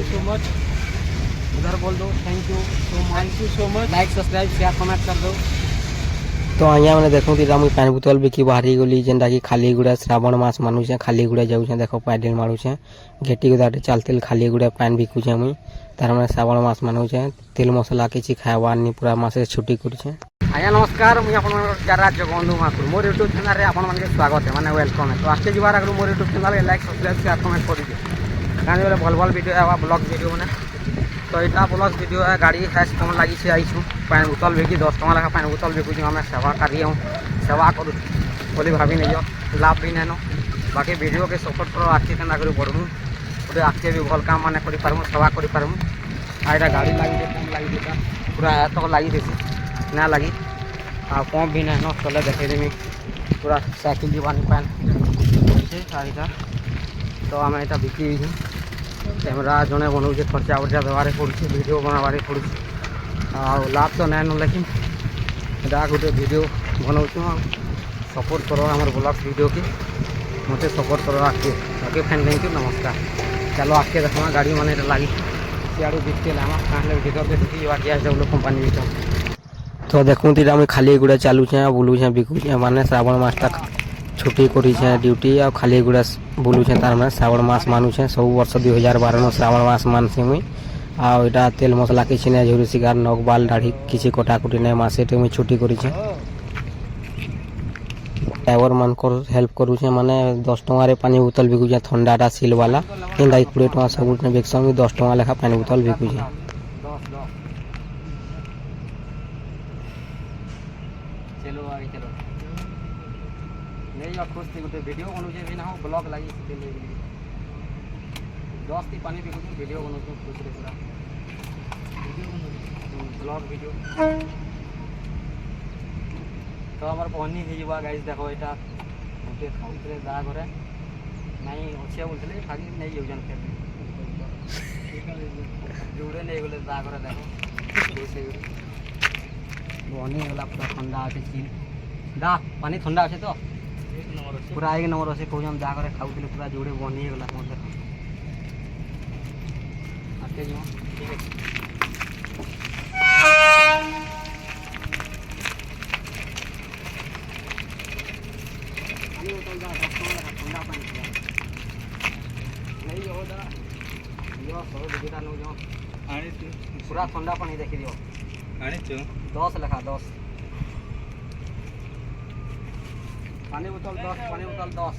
You so much. उधर बोल दो thank you so much. Like subscribe share comment कर दो। तो अँ मैंने देखूँ मुझे पानी बोतल बिकी बाहरी गली जेनटा कि खाली गुड़ा श्रावण मास मानुचे खाली गुड़ा जाऊे देख पैडिल मारुचे घेटी गुदाटे चलते खाली गुड़ा पानी बिकुचे मुई तार मैंने श्रावण मास मानुचे तेल मसला किसी खावार नहीं पूरा मासे छुट्टी करुचे। आज्ञा नमस्कार मुझे आप जगबंधु महाकुर मोर यूट्यूब चैनल रे आपण मानके स्वागत है माने वेलकम है। तो आज के जीवार आगे मोर यूट्यूब चैनल के लाइक सब्सक्राइब शेयर कमेंट कर दीजिए कहीं बोले भल भल वीडियो है ब्लॉग वीडियो मैंने। तो यहाँ ब्लॉग वीडियो है गाड़ी है कम लगी आई पानी बोतल बिकी 10 टका लेखा पानी बोतल बिकुँ आम सेवा करी सेवा करूँ बोली भाभी नहीं लाभ भी नहीं बाकी वीडियो के सपोर्ट करो आगे के बढ़मु गोटे आगे भी भल काम मैंने करूँ सेवा करूँ आईटा गाड़ी लगी कम लगी पूरा तक लगी देसी ना लगी आ पंप भी नहीं न चले देखेदेमी पूरा साइकिल जीवानी पानी तो आम यहाँ बिकी कैमेरा जड़े बनाऊे खर्चा वर्चा देवारे पड़े वीडियो बनाबारे पड़े लाभ तो नाइन लेकिन इटा गोटे वीडियो बनाऊँ सपोर्ट करो आम ब्लॉग वीडियो की मत सपोर्ट करो आगे ओके फ्रेंड थैंक यू नमस्कार। चलो आगे देखा गाड़ी मैंने लगी सियाड़ू बिकते कहीं भीतर देखी गैस डब्ल्यू कंपानी भीतर। तो देखूँ तीटा मुझे खाली गुड़ा चलुचे बुलूचे बिकुचे माने श्रावण मासटा छुट्टी करें ड्यूटी आ खाली गुड़ा बुलूचे तार मैंने श्रावण मास मानुचे सब वर्ष 2012 श्रावण मास मानसी मुई आटा तेल मसला किसी नहीं झुरी शिकार नख बाल दाढ़ी किसी कटाकुटी नहीं मसेटे मुझे छुट्टी करें ड्राइवर मान हेल्प करुचे माने 10 टकर पानी बोतल बिकुचे थंडाटा सिल वाला जेनटा 20 टका सब बेचसन 10 टका लेखा पानी बोतल बिकुचे। खुश थी गोटे वीडियो बनाऊे भी ना ब्लॉग लगी 10 थी पानी बिकुँ वीडियो बनाऊँ खुश रे पूरा ब्लॉग वीडियो तो हमार बहनी हो गाइस देखो यहाँ गोटे खाऊे दा घरे नहीं अच्छे बोलते खाली नहीं जाऊन फिर जोड़े नहीं गले दा घरे देखो बहनी गला पूरा ठंडा अच्छे चिल दा पानी ठंडा अच्छे तो पूरा 1 नंबर अच्छे कहूँ जहाँ घर खाऊे पूरा जोड़े बनी गला मत आगे जी ठीक है। ठंडा पानी नहीं हो पूरा ठंडा पानी देखी दियो 10 लेखा 10 पानी बोतल 10।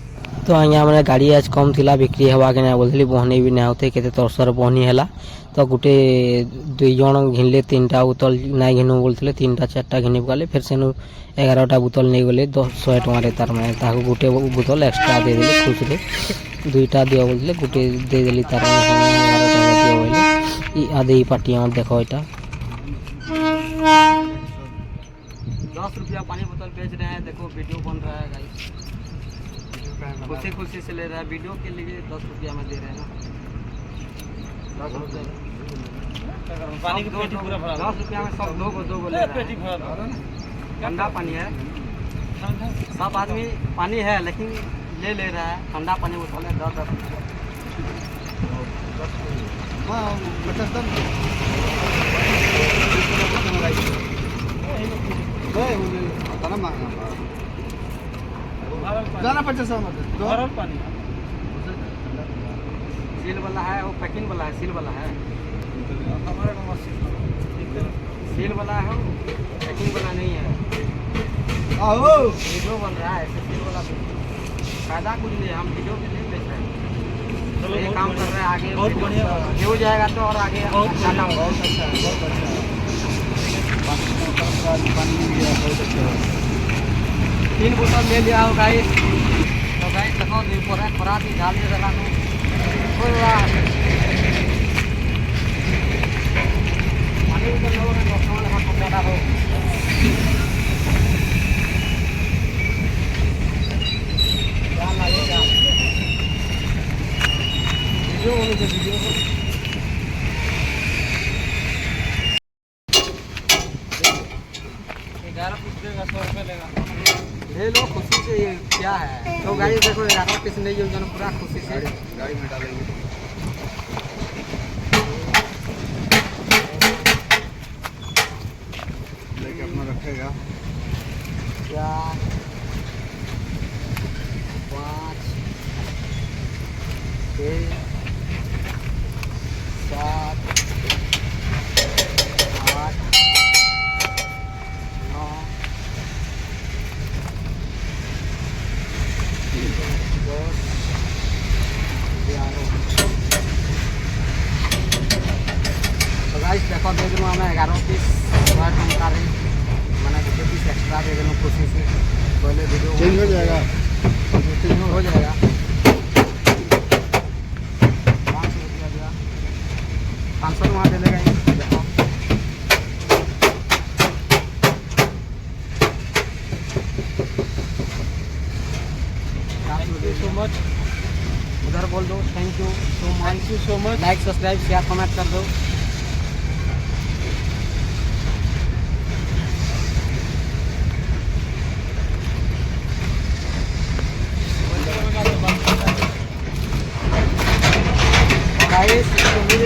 तो अँ मैंने गाड़ी आज कम थी बिक्री हवा के ना बोलती बहनी भी ना होते के तरसर बहनी है तो गोटे 2 जन घिनले 3टा बोतल ना घिनू बोलते 3टा 4टा घिनी पकाले फिर से 11टा बोतल नहीं गले 100 टकर तार मैंने गोटे बोतल एक्सट्रा देदेली खुश रे 2टा दियो बोलते गोटे देदेली तार 11टा दियो आधे पार्टी देख यहाँ 10 रुपया पानी बोतल बेच रहे हैं देखो वीडियो बन रहा है गाइस खुशी खुशी से ले रहा है वीडियो के लिए 10 रुपया में दे रहे हैं ना 10 रुपया पानी की पेटी पूरा भरा 10 रुपया में सब दो बोले पेटी भरा ठंडा पानी है सब आदमी पानी है लेकिन ले रहा है ठंडा पानी बोतल है 10 जाना 50 पानी सील वाला है वो पैकिंग वाला है सील वाला है सील वाला है पैकिंग वाला नहीं है वीडियो बन रहा है सील वाला फायदा कुछ नहीं हम वीडियो के लिए बेच रहे हैं तो ये काम कर रहे हैं आगे बहुत बढ़िया हो जाएगा तो और आगे बहुत अच्छा है बहुत अच्छा 3 बोतल ले लिया हो गाइस तो गाइस देखो खरा थी डाल दे रहा पानी बोतल लोगों ने 10 टका ठंडा हो लगेगा वीडियो 11 पीस देगा 100 रुपये लेगा ले लो खुशी से ये क्या है तो गाड़ी देखो 11 पीस नहीं है पूरा खुशी से गाड़ी में डालेंगे जाएगा। 4 5 6 7 8 9 10 11। तो गाइस देखो दे दिलु हमें 11 पीस 100 टंका रे माने गोटे पीस एक्स्ट्रा दे दिलु खुशी से पहले वीडियो चेंज हो जाएगा। चेंज हो जाएगा। 500 रुपया दिया 500 वहाँ दे देगा। देखो थैंक यू सो मच। उधर बोल दो thank you so much. Like subscribe share comment कर दो।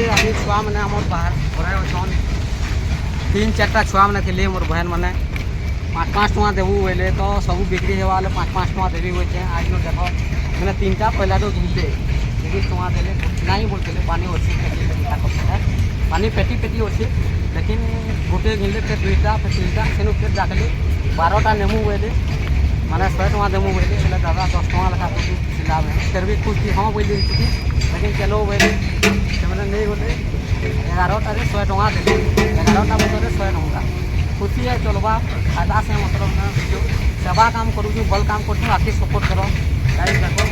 अभी छुआ मैंने आम बाहर घरे अच्छन 3-4टा छुआ मैंने थे मोर बहन मैंने 5-5 टଙ୍କା देवु बोले तो सब बिक्री हेवा 5-5 टଙ୍କା देवी हो। आज न देख मैंने 3टा पहला तो धुलते 30 टଙ୍କା देले नहीं बोलते पानी अच्छी पानी पेटी पेटी अच्छे लेकिन गोटे घिनले फिर 2टा फिर 3टा सेनु फिर डाकले 12टा नेमु बोले मैंने 100 टଙ୍କା देमु बोले दादा 10 टଙ୍କା लगा सिला में फिर भी खुश थी हाँ बोली लेकिन चलो बोले मैंने नहीं बोले 11टा 100 टଙ୍କା देते 11टा बोतल 100 टଙ୍କା खुशी है। चलवा फायदा से मतलब जो सेवा काम करूँ भल काम कर आके सपोर्ट करो गाइस। देखो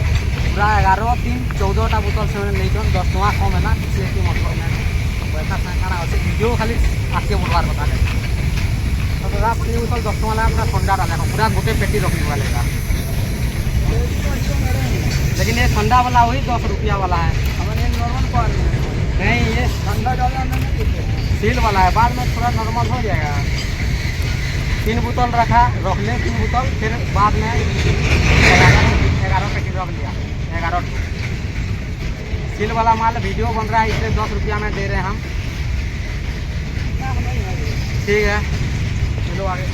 पूरा 11-3-14टा बोतल से नहीं 10 टଙ୍କା कम है ना किसी की मतलब नहीं पैसा खाना अच्छे वीडियो खाली आके बोलवार बता दे तो दादा पानी बोतल 10 टଙ୍କା लगा पूरा ठंडा डालेगा पूरा गोटे पेटी रखने वाले का। लेकिन ये ठंडा वाला वही 10 रुपया वाला है नहीं ये ठंडा ज़्यादा सील वाला है बाद में थोड़ा नॉर्मल हो जाएगा। 3 बोतल रखा रख लें 3 बोतल फिर बाद में 11 पेटी रख लिया 11 सील वाला माल वीडियो बन रहा है इसलिए 10 रुपया में दे रहे हैं हम। ठीक है चलो आगे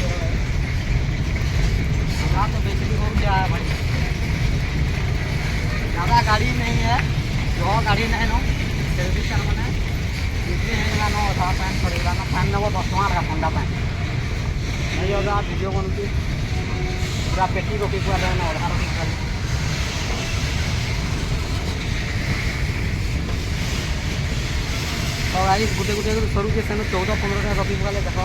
तो बेचती हो गया है भाई ज़्यादा गाड़ी नहीं है जो गाड़ी नहीं नो सर्विस मैंने बिक्री है नो था पैंट पड़ेगा ना पैंट नब 10 टଙ୍କା लगा ठंडा पैंट नहीं होगा वीडियो बनती पूरा पेटी रोटी पूरा ना अधा रोटी कर और आई गुटे गुटे सरू के सेन 14-15 रोटी पूरा देखो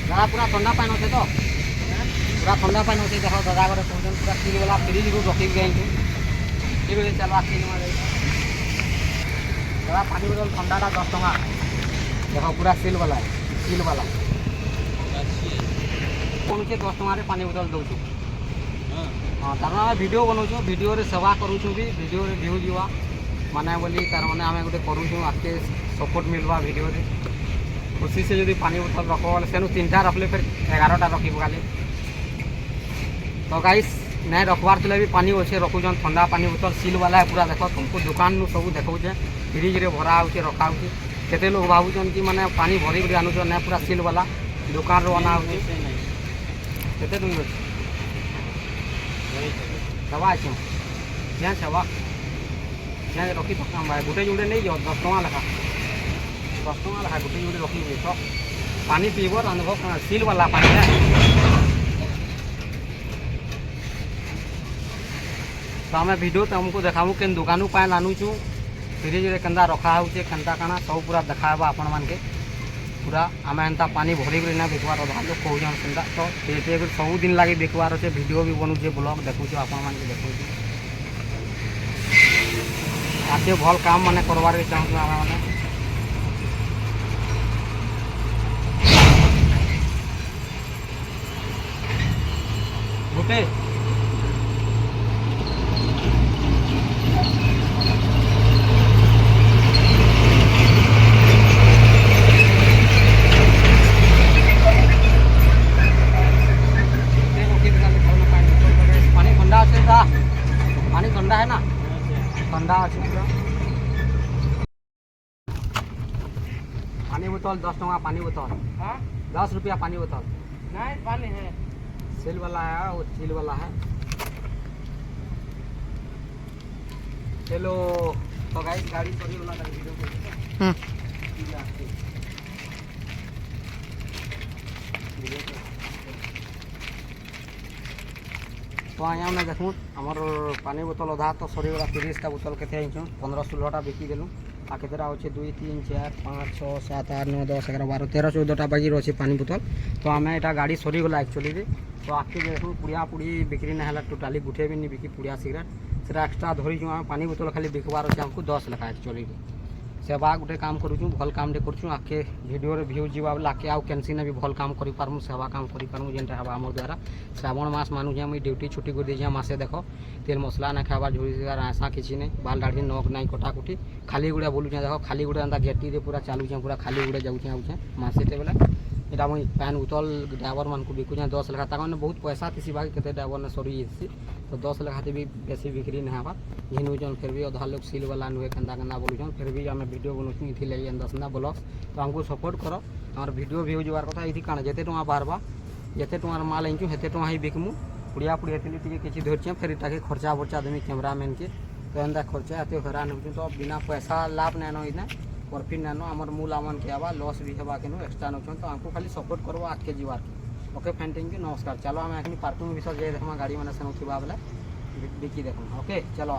दादा पूरा ठंडा पैन अच्छे तो पूरा ठंडा पैन अच्छे देखो दादा घर कौन पूरा फ्रिज वाला फ्रिज रू रखी गई ठीक है चलो फ्रिज में दादा पानी बोतल ठंडाटा 10 टଙ୍କା देखो पूरा सील वाला है सील वाला कौन के 10 टଙ୍କା रे पानी बोतल दौचु हाँ तार वीडियो बनाऊँ वीडियो रे सेवा करूँ भी वीडियो रे व्यू जीवा माने बोली तार मैंने आम गोटे करूँ आके सपोर्ट मिलवा वीडियो रे खुशी से जब पानी बोतल रख बोले सेनु 3टा रखले फिर 11टा रखी पकाले तो गाइस नहीं रखबार थे भी पानी अच्छे रखुन ठंडा पानी बोतल सील वाला है पूरा देखो तुमको दुकान सब देखा फ्रिज रे भरा हो रखा हो केते लोग भावुन कि मैंने पानी भरी कर आनुन ना पूरा सील वाला दुकान रो अना हो केते तुम दवा अच्छे क्या सेवा क्या रखी तो गोटे जोड़े नहीं जाओ 10 टଙ୍କା लगा 10 टଙ୍କା लगा गोटे जोड़े रखी तो पानी पीब अनुभव सील वाला पानी है। तो आम वीडियो तुमको देखाबू के दुकानू पैन आनुचु फ्रिज रे केन्दा रखा होचे केन्ता काना सब पूरा देखाबा आपण मान के पूरा आम एंता पानी भरी कर ना बिकवार अधा लोग कहून सेंता तो ये सब दिन लगे बिकवार अच्छे वीडियो भी बनूचे ब्लॉग देखुचे आपण मान के देखुचे आके भल काम माने करवार के चाहूँ आम मैंने गोटे पानी ठंडा है ना ठंडा अच्छे पूरा पानी बोतल 10 टका पानी बोतल हाँ 10 रुपया पानी बोतल नहीं पानी है सील वाला है वो सील वाला है। चलो तो गाइस गाड़ी सॉरी वाला का वीडियो को तो आया मैं देखूँ आमर पानी बोतल अधा तो सरी वाला 30टा बोतल के 15-16टा बिकी देलु आ केतरा अच्छे 2 3 4 5 6 7 8 9 10 11 12 13 14टा बाकी रही पानी बोतल। तो आम यहाँ गाड़ी सरी गला एक्चुअली तो आगे देखूँ पुड़िया पुड़ी बिक्री ना है टोटाली गुटे भी नहीं बिकी पुड़िया सिगरेट से एक्सट्रा धरीचु आम पानी बोतल खाली बिकबार अच्छे आमको 10 लेखा एक्चुअली सेवा गोटे काम करूँ भल काम करूँ आगे भिडियो भ्यू जीवा बेले आगे आउ कैंसी भी भल काम करूँ सेवा काम करूँ जेनटा है आम द्वारा श्रावण मास मानुचे मुझे ड्यूटी छुट्टी कर दी मसे देख तेल मसला ना खावा झुड़ी आशा किसी नहीं बाल दाढ़ी नख ना कटाकुटी खाली गुड़ा बोलुचे देख खाली गुड़ा एंता गेटी पूरा चालुचे पूरा खाली गुड़ा जाऊे आउचे मसेटे बेले यहाँ मुझे पैन बोतल ड्राइवर मान को बिकुचे 10 लेखा तक बहुत पैसा थी बाकी के ड्राइवर ने सरी जाती तो 10 लेखा भी बेसी बिक्री नहीं हवा घिनुचन फिर भी अधा लोग सील वाला नुहे केन्ता बोलुचन फिर भी आम वीडियो बनौछु ये दसना ब्लॉग्स तो हमको सपोर्ट कर आम वीडियो भ्यू जबार कथा ये कण जिते टଙ୍କା बाहरवा जिते टଙ୍କାର माल आनचु हेते टଙ୍କା ही बिकमु पुड़िया पुड़ी हेतली किसी धरचे फिर ताकि खर्चा बर्चा देमी कैमरामैन के तो एंता खर्चा एत हैरान हो तो बिना पैसा लाभ नाइन इना प्रॉफिट नाइन आमर मूल आमन के आवा लॉस भी हवा के एक्सट्रा नौ तो हमको खाली सपोर्ट करवा आगे जीवार ओके फैन थैंक यू नमस्कार। चलो आम पार्किंग विषय जाए देखा गाड़ी मैंने सेन थी बेले बिकी देखो ओके चलो।